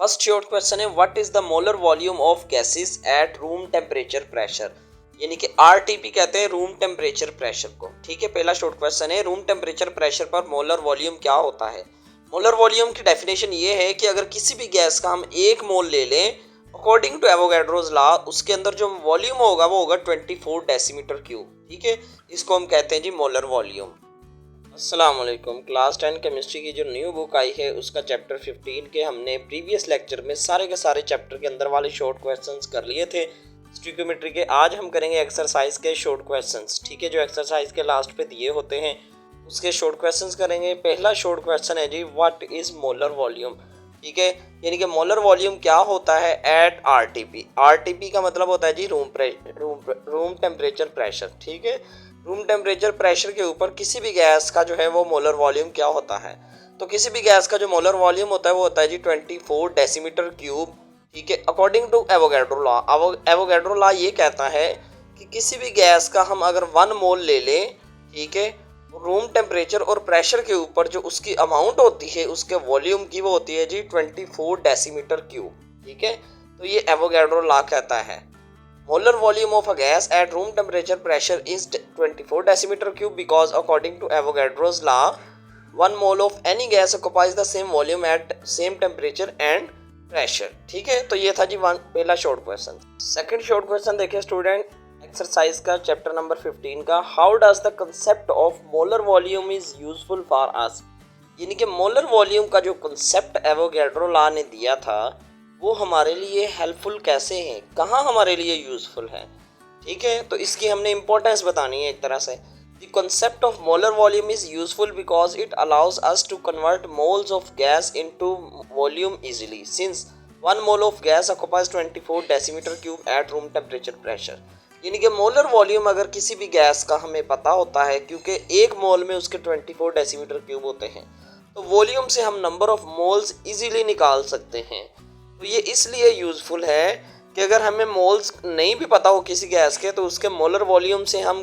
First short question है what is the molar volume of gases at room temperature pressure, यानी कि RTP कहते हैं रूम टेम्परेचर प्रेशर को। ठीक है, पहला शॉर्ट क्वेश्चन है रूम टेम्परेचर प्रेशर पर मोलर वॉल्यूम क्या होता है। मोलर वॉल्यूम की डेफिनेशन ये है कि अगर किसी भी गैस का हम 1 मोल ले लें अकॉर्डिंग टू एवोगैड्रोस लॉ, उसके अंदर जो वॉल्यूम होगा वो होगा 24 डेसीमीटर क्यूब। ठीक है, इसको हम कहते हैं जी मोलर वॉल्यूम। अस्सलाम वालेकुम। क्लास 10 केमिस्ट्री की जो न्यू बुक आई है उसका चैप्टर 15 के हमने प्रीवियस लेक्चर में सारे के सारे चैप्टर के अंदर वाले शॉर्ट क्वेश्चंस कर लिए थे स्टोइकियोमेट्री के। आज हम करेंगे एक्सरसाइज के शॉर्ट क्वेश्चंस। ठीक है, जो एक्सरसाइज के लास्ट पे दिए होते हैं उसके शॉर्ट क्वेश्चंस करेंगे। पहला शॉर्ट क्वेश्चन है जी व्हाट इज मोलर वॉल्यूम। ठीक है, यानी कि मोलर वॉल्यूम क्या होता है एट आरटीपी। आरटीपी का मतलब होता है जी रूम टेम्परेचर प्रेशर। ठीक है, रूम टेम्परेचर प्रेशर के ऊपर किसी भी गैस का जो है वो मोलर वॉल्यूम क्या होता है। तो किसी भी गैस का जो मोलर वॉल्यूम होता है वो होता है जी 24 डेसीमीटर क्यूब। ठीक है, according to Avogadro law. Avogadro law ये कहता है कि किसी भी गैस का हम अगर 1 मोल ले लें, ठीक है, रूम टेम्परेचर और प्रेशर के ऊपर जो उसकी अमाउंट होती है उसके वॉल्यूम की वो होती है जी 24 डेसीमीटर क्यूब। ठीक है, तो ये एवोगैड्रो लॉ कहता है molar volume of a gas at room temperature pressure is 24 decimeter cube because according to Avogadro's law 1 mole of any gas occupies the same volume at same temperature and pressure। ठीक है, तो ये था जी पहला short question. Second short question देखिए student exercise का chapter number 15 का how does the concept of molar volume is useful for us, यानी कि मोलर वॉल्यूम का जो कंसेप्ट एवोगैड्रो लॉ ने दिया था वो हमारे लिए हेल्पफुल कैसे है, कहाँ हमारे लिए यूजफुल है। ठीक है, तो इसकी हमने इंपॉर्टेंस बतानी है एक तरह से। The concept of molar volume is useful because it allows us to convert moles of gas into volume easily since 1 mole of gas occupies 24 decimetre cube at room temperature pressure. यानी कि molar volume अगर किसी भी gas का हमें पता होता है क्योंकि 1 मोल में उसके 24 डेसीमीटर क्यूब होते हैं, तो वॉल्यूम से हम नंबर ऑफ मोल्स इजीली निकाल सकते हैं। तो ये इसलिए यूज़फुल है कि अगर हमें मोल्स नहीं भी पता हो किसी गैस के तो उसके मोलर वॉल्यूम से हम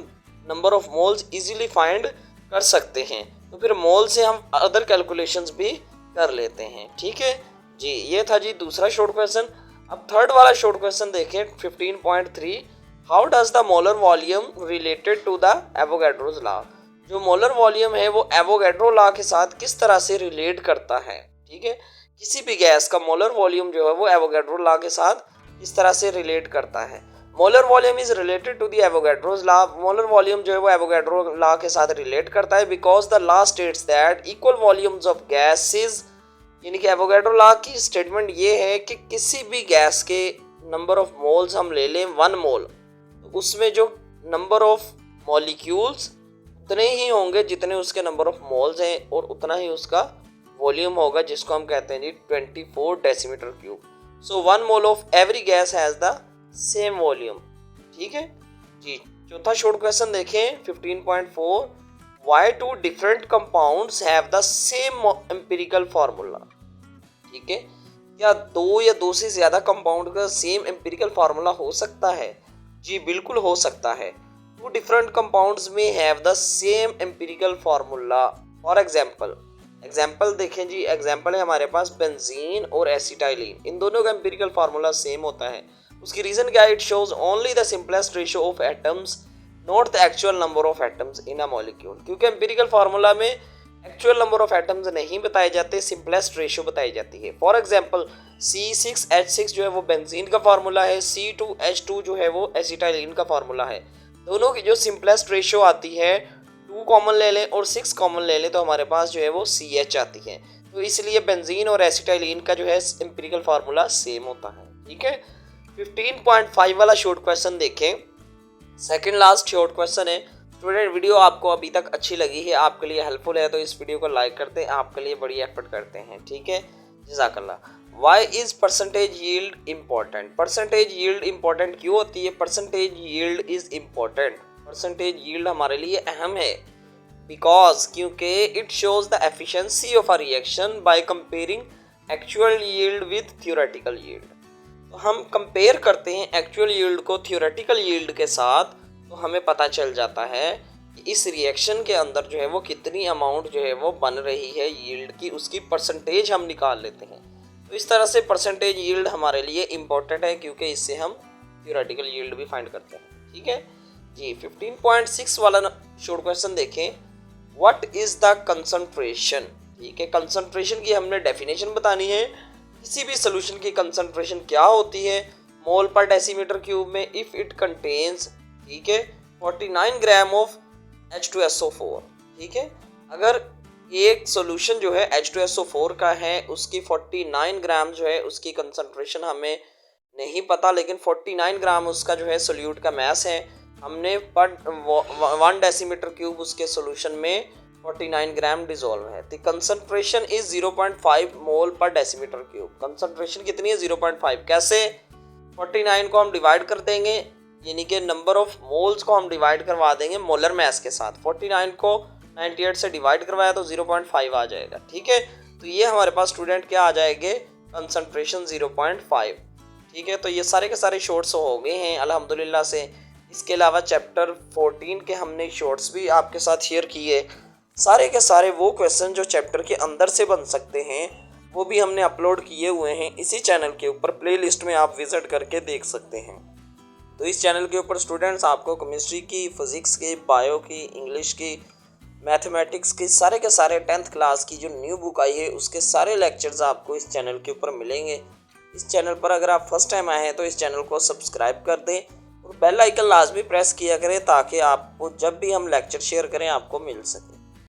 number of moles easily find कर सकते हैं, तो फिर मोल से हम अदर कैलकुलेशंस भी कर लेते हैं। ठीक है जी, ये था जी दूसरा शॉर्ट क्वेश्चन। अब थर्ड वाला शॉर्ट क्वेश्चन देखें 15.3 how does the molar volume related to the Avogadro's law. जो मोलर वॉल्यूम है वो एवोगैड्रो लॉ के साथ किस तरह से रिलेट करता है। ठीक है, किसी भी गैस का मोलर वॉल्यूम जो है वो एवोगैड्रो लॉ के साथ इस तरह से रिलेट करता है। Molar volume is related to the Avogadro's law. Molar volume जो है वो एवोगैड्रो लॉ के साथ रिलेट करता है because the law states that equal volumes of gases, यानी कि एवोगैड्रो लॉ की स्टेटमेंट ये है कि किसी भी गैस के नंबर ऑफ मोल्स हम ले लें 1 मोल, तो उसमें जो नंबर ऑफ मॉलिक्यूल्स उतने ही होंगे जितने उसके नंबर ऑफ मोल्स हैं और उतना ही उसका वॉल्यूम होगा जिसको हम कहते हैं जी 24 decimetre cube. So 1 mole of every gas has the same volume. ठीक है जी, चौथा शॉर्ट क्वेश्चन देखें 15.4 why two different compounds have the same empirical formula. ठीक है, क्या 2 या 2 से ज्यादा कंपाउंड का सेम एम्पिरिकल फार्मूला हो सकता है। जी बिल्कुल हो सकता है। 2 डिफरेंट कंपाउंड्स में have the same empirical formula. For example देखें जी, एग्जाम्पल है हमारे पास बेंजीन और एसिटाइलिन, इन दोनों का एम्पिरिकल फार्मूला सेम होता है। उसकी रीजन क्या है, it shows only the simplest ratio of atoms not the actual number of atoms in a molecule. क्योंकि एम्पिरिकल फार्मूला में एक्चुअल नंबर ऑफ एटम्स नहीं बताए जाते, सिंपलेस्ट रेशियो बताई जाती है। फॉर एग्जाम्पल C6H6 जो है वो बेंजीन का फार्मूला है, C2H2 जो है वो एसिटाइलिन का फार्मूला है। दोनों की जो सिंपलेस्ट रेशियो आती है 2 कॉमन ले लें और 6 कॉमन ले लें तो हमारे पास जो है वो CH आती है। तो इसलिए बेंजीन और एसिटाइलिन का जो है एम्पिरिकल फार्मूला सेम होता है। ठीक है, 15.5 वाला शॉर्ट क्वेश्चन देखें, सेकंड लास्ट शॉर्ट क्वेश्चन है। स्टूडेंट वीडियो आपको अभी तक अच्छी लगी है, आपके लिए हेल्पफुल है, तो इस वीडियो को लाइक करते हैं, आपके लिए बड़ी एफर्ट करते हैं। ठीक है, जज़ाकल्लाह। Why is percentage yield important. Percentage yield important क्यों होती है। Percentage yield is important, percentage yield हमारे लिए अहम है बिकॉज क्योंकि it shows the efficiency of a reaction by comparing actual yield with theoretical yield. तो हम कंपेयर करते हैं एक्चुअल यील्ड को थ्योरेटिकल यील्ड के साथ, तो हमें पता चल जाता है कि इस रिएक्शन के अंदर जो है वो कितनी अमाउंट जो है वो बन रही है यील्ड की, उसकी परसेंटेज हम निकाल लेते हैं। तो इस तरह से परसेंटेज यील्ड हमारे लिए इम्पोर्टेंट है, क्योंकि इससे हम थ्योरेटिकल यील्ड भी फाइंड करते हैं। ठीक है जी। 15.6 वाला शॉर्ट क्वेश्चन देखें, व्हाट इज द कंसंट्रेशन। ठीक है, कंसंट्रेशन की हमने डेफिनेशन बतानी है। किसी भी सोल्यूशन की कंसंट्रेशन क्या होती है मोल पर डेसीमीटर क्यूब में इफ इट कंटेन्स, ठीक है, 49 ग्राम ऑफ H2SO4। ठीक है, अगर एक सॉल्यूशन जो है H2SO4 का है, उसकी 49 ग्राम जो है उसकी कंसंट्रेशन हमें नहीं पता, लेकिन 49 ग्राम उसका जो है सोल्यूट का मैस है, हमने पर 1 डेसीमीटर क्यूब उसके सॉल्यूशन में 49 ग्राम डिजोल्व है। द कंसंट्रेशन इज 0.5 मोल पर डेसीमीटर क्यूब। कंसंट्रेशन कितनी है? 0.5। कैसे? 49 को हम डिवाइड कर देंगे, यानी कि नंबर ऑफ मोल्स को हम डिवाइड करवा देंगे मोलर मैस के साथ। 49 को 98 से डिवाइड करवाया तो 0.5 आ जाएगा। ठीक है, तो ये हमारे पास स्टूडेंट क्या आ जाएंगे? कंसंट्रेशन 0.5। ठीक है, तो ये सारे के सारे शॉर्ट्स हो गए हैं अल्हम्दुलिल्लाह से। इसके अलावा चैप्टर 14 के हमने शॉर्ट्स भी आपके साथ शेयर किए। सारे के सारे वो क्वेश्चन जो चैप्टर के अंदर से बन सकते हैं वो भी हमने अपलोड किए हुए हैं इसी चैनल के ऊपर। प्लेलिस्ट में आप विजिट करके देख सकते हैं। तो इस चैनल के ऊपर स्टूडेंट्स आपको केमिस्ट्री की, फिज़िक्स की, बायो की, इंग्लिश की, मैथमेटिक्स की, सारे के सारे 10th क्लास की जो न्यू बुक आई है उसके सारे लेक्चर्स आपको इस चैनल के ऊपर मिलेंगे। इस चैनल पर अगर आप फर्स्ट टाइम आए हैं तो इस चैनल को सब्सक्राइब कर दें और बेल आइकन लाजमी प्रेस किया करें, ताकि आपको जब भी हम लेक्चर शेयर करें आपको मिल सके।